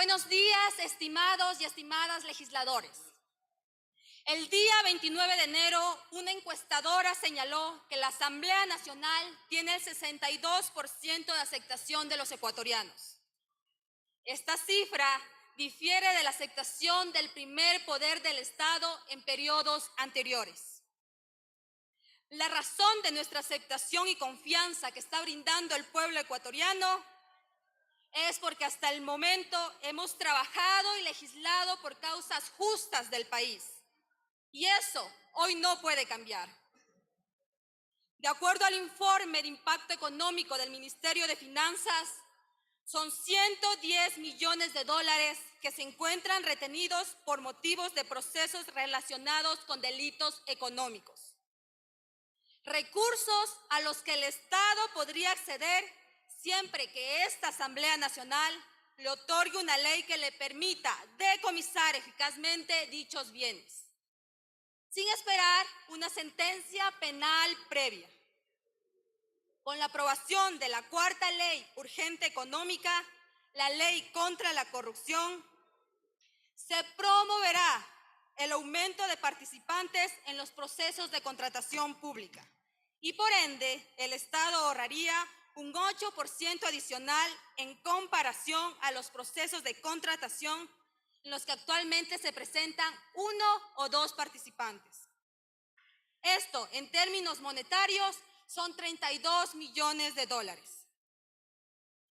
Buenos días, estimados y estimadas legisladores. El día 29 de enero, una encuestadora señaló que la Asamblea Nacional tiene el 62% de aceptación de los ecuatorianos. Esta cifra difiere de la aceptación del primer poder del Estado en periodos anteriores. La razón de nuestra aceptación y confianza que está brindando el pueblo ecuatoriano es porque hasta el momento hemos trabajado y legislado por causas justas del país. Y eso hoy no puede cambiar. De acuerdo al informe de impacto económico del Ministerio de Finanzas, son 110 millones de dólares que se encuentran retenidos por motivos de procesos relacionados con delitos económicos. Recursos a los que el Estado podría acceder siempre que esta Asamblea Nacional le otorgue una ley que le permita decomisar eficazmente dichos bienes, sin esperar una sentencia penal previa. Con la aprobación de la cuarta ley urgente económica, la ley contra la corrupción, se promoverá el aumento de participantes en los procesos de contratación pública y por ende el Estado ahorraría un 8% adicional en comparación a los procesos de contratación en los que actualmente se presentan 1 o 2 participantes. Esto, en términos monetarios, son 32 millones de dólares.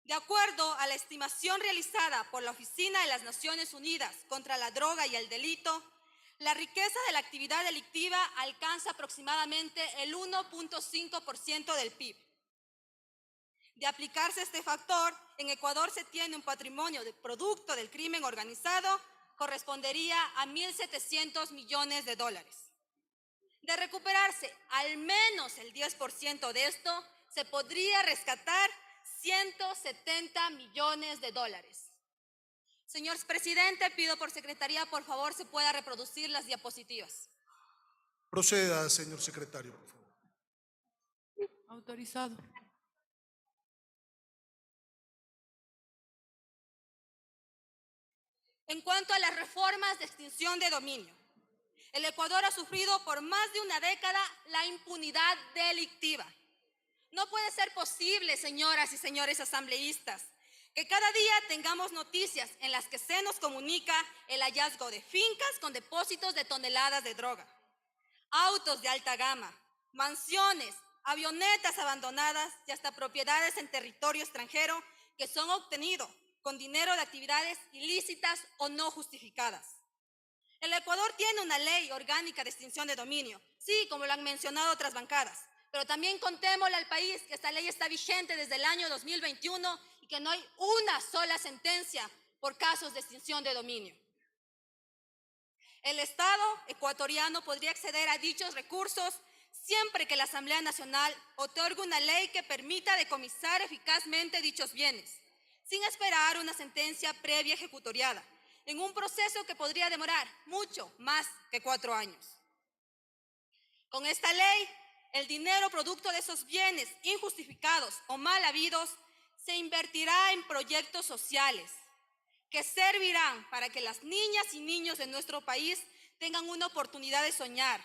De acuerdo a la estimación realizada por la Oficina de las Naciones Unidas contra la Droga y el Delito, la riqueza de la actividad delictiva alcanza aproximadamente el 1.5% del PIB. De aplicarse este factor, en Ecuador se tiene un patrimonio de producto del crimen organizado correspondería a 1.700 millones de dólares. De recuperarse al menos el 10% de esto, se podría rescatar 170 millones de dólares. Señor presidente, pido por secretaría, por favor, se pueda reproducir las diapositivas. Proceda, señor secretario, por favor. Autorizado. En cuanto a las reformas de extinción de dominio, el Ecuador ha sufrido por más de una década la impunidad delictiva. No puede ser posible, señoras y señores asambleístas, que cada día tengamos noticias en las que se nos comunica el hallazgo de fincas con depósitos de toneladas de droga, autos de alta gama, mansiones, avionetas abandonadas y hasta propiedades en territorio extranjero que son obtenidos con dinero de actividades ilícitas o no justificadas. El Ecuador tiene una ley orgánica de extinción de dominio, sí, como lo han mencionado otras bancadas, pero también contémosle al país que esta ley está vigente desde el año 2021 y que no hay una sola sentencia por casos de extinción de dominio. El Estado ecuatoriano podría acceder a dichos recursos siempre que la Asamblea Nacional otorgue una ley que permita decomisar eficazmente dichos bienes, sin esperar una sentencia previa ejecutoriada, en un proceso que podría demorar mucho más que 4 años. Con esta ley, el dinero producto de esos bienes injustificados o mal habidos se invertirá en proyectos sociales que servirán para que las niñas y niños de nuestro país tengan una oportunidad de soñar,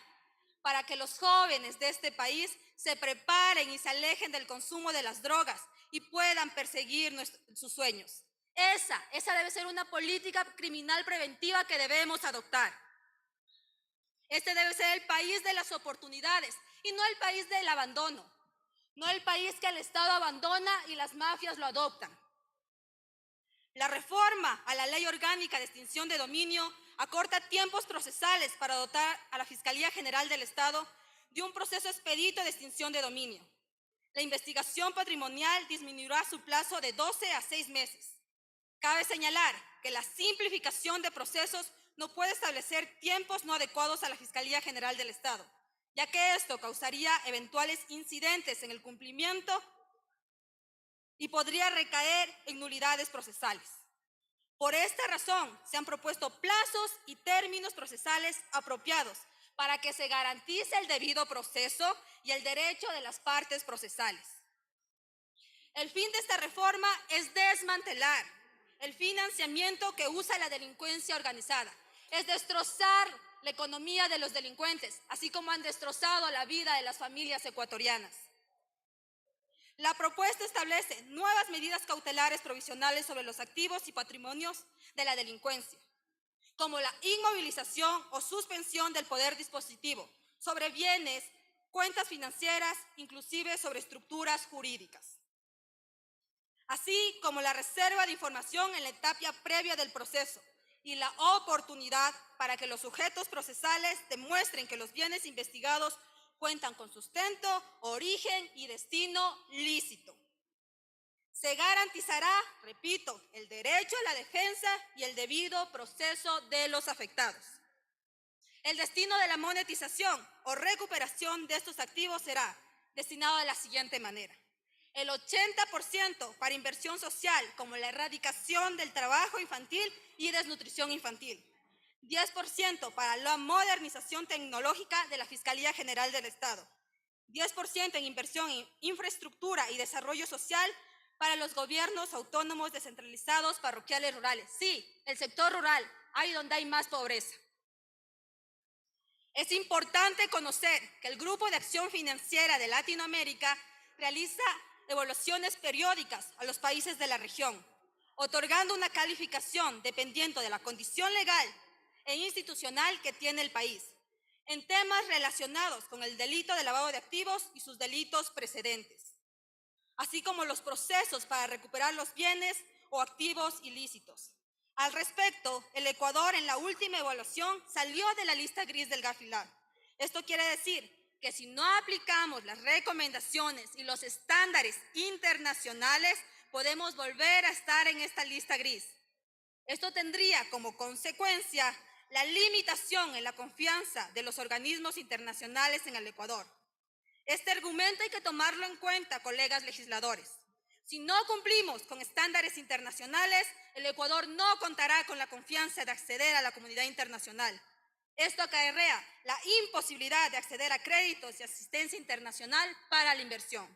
para que los jóvenes de este país se preparen y se alejen del consumo de las drogas y puedan perseguir sus sueños. Esa debe ser una política criminal preventiva que debemos adoptar. Este debe ser el país de las oportunidades y no el país del abandono, no el país que el Estado abandona y las mafias lo adoptan. La reforma a la Ley Orgánica de Extinción de Dominio acorta tiempos procesales para dotar a la Fiscalía General del Estado de un proceso expedito de extinción de dominio. La investigación patrimonial disminuirá su plazo de 12 a 6 meses. Cabe señalar que la simplificación de procesos no puede establecer tiempos no adecuados a la Fiscalía General del Estado, ya que esto causaría eventuales incidentes en el cumplimiento y podría recaer en nulidades procesales. Por esta razón, se han propuesto plazos y términos procesales apropiados para que se garantice el debido proceso y el derecho de las partes procesales. El fin de esta reforma es desmantelar el financiamiento que usa la delincuencia organizada. Es destrozar la economía de los delincuentes, así como han destrozado la vida de las familias ecuatorianas. La propuesta establece nuevas medidas cautelares provisionales sobre los activos y patrimonios de la delincuencia, como la inmovilización o suspensión del poder dispositivo sobre bienes, cuentas financieras, inclusive sobre estructuras jurídicas, así como la reserva de información en la etapa previa del proceso y la oportunidad para que los sujetos procesales demuestren que los bienes investigados cuentan con sustento, origen y destino lícito. Se garantizará, repito, el derecho a la defensa y el debido proceso de los afectados. El destino de la monetización o recuperación de estos activos será destinado de la siguiente manera: el 80% para inversión social, como la erradicación del trabajo infantil y desnutrición infantil; 10% para la modernización tecnológica de la Fiscalía General del Estado; 10% en inversión en infraestructura y desarrollo social para los gobiernos autónomos descentralizados parroquiales rurales. Sí, el sector rural, ahí donde hay más pobreza. Es importante conocer que el Grupo de Acción Financiera de Latinoamérica realiza evaluaciones periódicas a los países de la región, otorgando una calificación dependiendo de la condición legal e institucional que tiene el país, en temas relacionados con el delito de lavado de activos y sus delitos precedentes, así como los procesos para recuperar los bienes o activos ilícitos. Al respecto, el Ecuador en la última evaluación salió de la lista gris del GAFILAC. Esto quiere decir que si no aplicamos las recomendaciones y los estándares internacionales, podemos volver a estar en esta lista gris. Esto tendría como consecuencia la limitación en la confianza de los organismos internacionales en el Ecuador. Este argumento hay que tomarlo en cuenta, colegas legisladores. Si no cumplimos con estándares internacionales, el Ecuador no contará con la confianza de acceder a la comunidad internacional. Esto acarrea la imposibilidad de acceder a créditos y asistencia internacional para la inversión.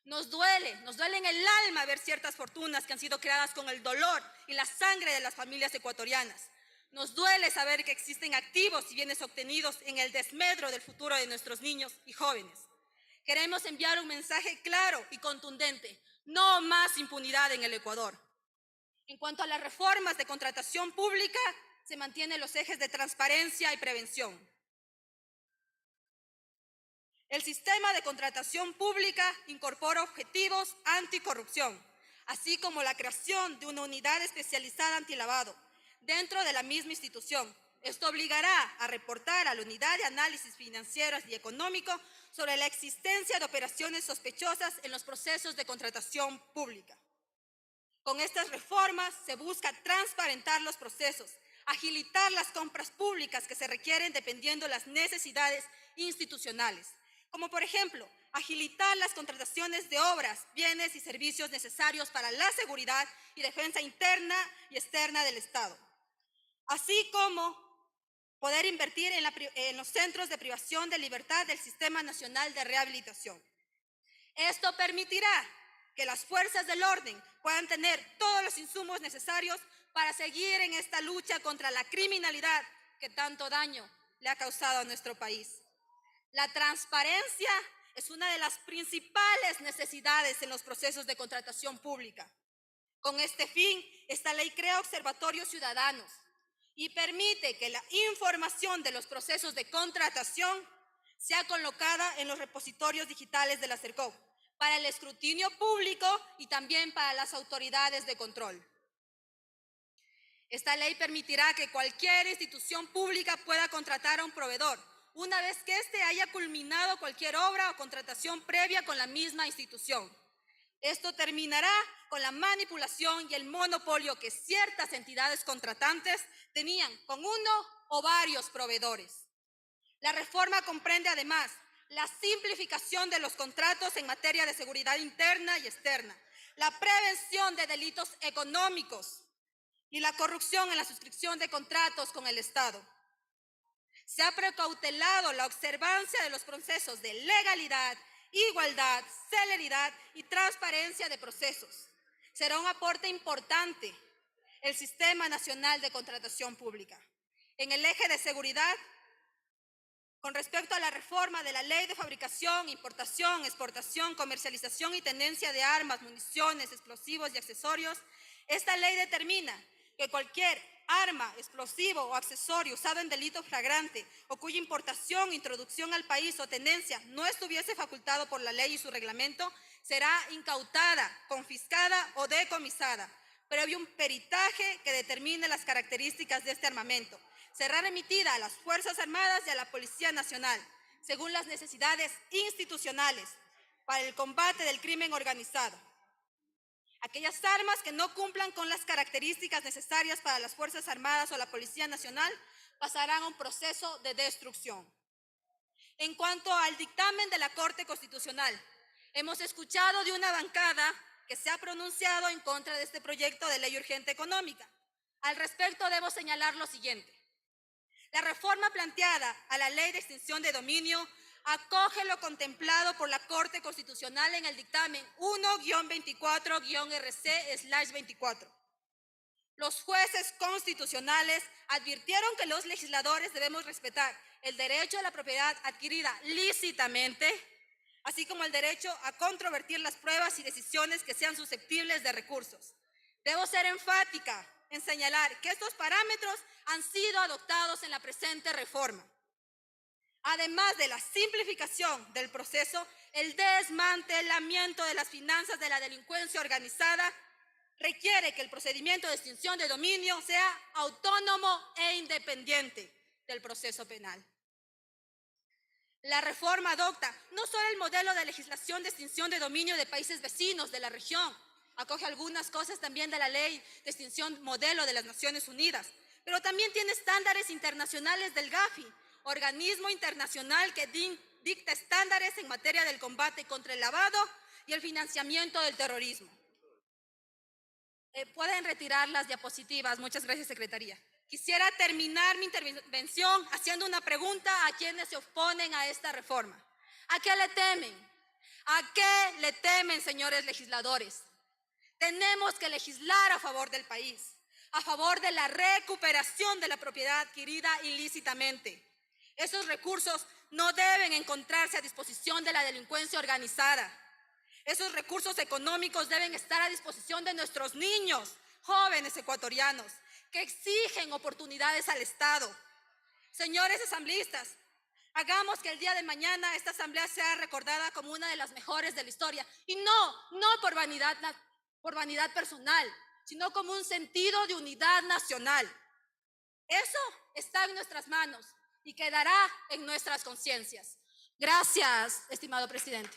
Nos duele en el alma ver ciertas fortunas que han sido creadas con el dolor y la sangre de las familias ecuatorianas. Nos duele saber que existen activos y bienes obtenidos en el desmedro del futuro de nuestros niños y jóvenes. Queremos enviar un mensaje claro y contundente: no más impunidad en el Ecuador. En cuanto a las reformas de contratación pública, se mantienen los ejes de transparencia y prevención. El sistema de contratación pública incorpora objetivos anticorrupción, así como la creación de una unidad especializada antilavado dentro de la misma institución. Esto obligará a reportar a la unidad de análisis financieros y económico sobre la existencia de operaciones sospechosas en los procesos de contratación pública. Con estas reformas se busca transparentar los procesos, agilitar las compras públicas que se requieren dependiendo de las necesidades institucionales, como por ejemplo, agilitar las contrataciones de obras, bienes y servicios necesarios para la seguridad y defensa interna y externa del Estado, así como poder invertir en los centros de privación de libertad del Sistema Nacional de Rehabilitación. Esto permitirá que las fuerzas del orden puedan tener todos los insumos necesarios para seguir en esta lucha contra la criminalidad que tanto daño le ha causado a nuestro país. La transparencia es una de las principales necesidades en los procesos de contratación pública. Con este fin, esta ley crea observatorios ciudadanos y permite que la información de los procesos de contratación sea colocada en los repositorios digitales de la SERCOP para el escrutinio público y también para las autoridades de control. Esta ley permitirá que cualquier institución pública pueda contratar a un proveedor una vez que éste haya culminado cualquier obra o contratación previa con la misma institución. Esto terminará con la manipulación y el monopolio que ciertas entidades contratantes tenían con uno o varios proveedores. La reforma comprende además la simplificación de los contratos en materia de seguridad interna y externa, la prevención de delitos económicos y la corrupción en la suscripción de contratos con el Estado. Se ha precautelado la observancia de los procesos de legalidad, igualdad, celeridad y transparencia de procesos. será un aporte importante el Sistema Nacional de Contratación Pública. En el eje de seguridad, con respecto a la reforma de la Ley de Fabricación, Importación, Exportación, Comercialización y Tenencia de armas, municiones, explosivos y accesorios, esta ley determina que cualquier arma, explosivo o accesorio usado en delito flagrante o cuya importación, introducción al país o tenencia no estuviese facultado por la ley y su reglamento, será incautada, confiscada o decomisada, previo un peritaje que determine las características de este armamento. Será remitida a las Fuerzas Armadas y a la Policía Nacional, según las necesidades institucionales, para el combate del crimen organizado. Aquellas armas que no cumplan con las características necesarias para las Fuerzas Armadas o la Policía Nacional pasarán a un proceso de destrucción. En cuanto al dictamen de la Corte Constitucional, hemos escuchado de una bancada que se ha pronunciado en contra de este proyecto de ley urgente económica. Al respecto, debo señalar lo siguiente. La reforma planteada a la Ley de Extinción de Dominio acoge lo contemplado por la Corte Constitucional en el dictamen 1-24-RC/24. Los jueces constitucionales advirtieron que los legisladores debemos respetar el derecho a la propiedad adquirida lícitamente, así como el derecho a controvertir las pruebas y decisiones que sean susceptibles de recursos. Debo ser enfática en señalar que estos parámetros han sido adoptados en la presente reforma. Además de la simplificación del proceso, el desmantelamiento de las finanzas de la delincuencia organizada requiere que el procedimiento de extinción de dominio sea autónomo e independiente del proceso penal. La reforma adopta no solo el modelo de legislación de extinción de dominio de países vecinos de la región, acoge algunas cosas también de la ley de extinción modelo de las Naciones Unidas, pero también tiene estándares internacionales del GAFI, organismo internacional que dicta estándares en materia del combate contra el lavado y el financiamiento del terrorismo. Pueden retirar las diapositivas. Muchas gracias, Secretaría. Quisiera terminar mi intervención haciendo una pregunta a quienes se oponen a esta reforma. ¿A qué le temen? ¿A qué le temen, señores legisladores? Tenemos que legislar a favor del país, a favor de la recuperación de la propiedad adquirida ilícitamente. Esos recursos no deben encontrarse a disposición de la delincuencia organizada. Esos recursos económicos deben estar a disposición de nuestros niños, jóvenes ecuatorianos, que exigen oportunidades al Estado. Señores asambleístas, hagamos que el día de mañana esta asamblea sea recordada como una de las mejores de la historia. Y no por vanidad personal, sino como un sentido de unidad nacional. Eso está en nuestras manos y quedará en nuestras conciencias. Gracias, estimado presidente.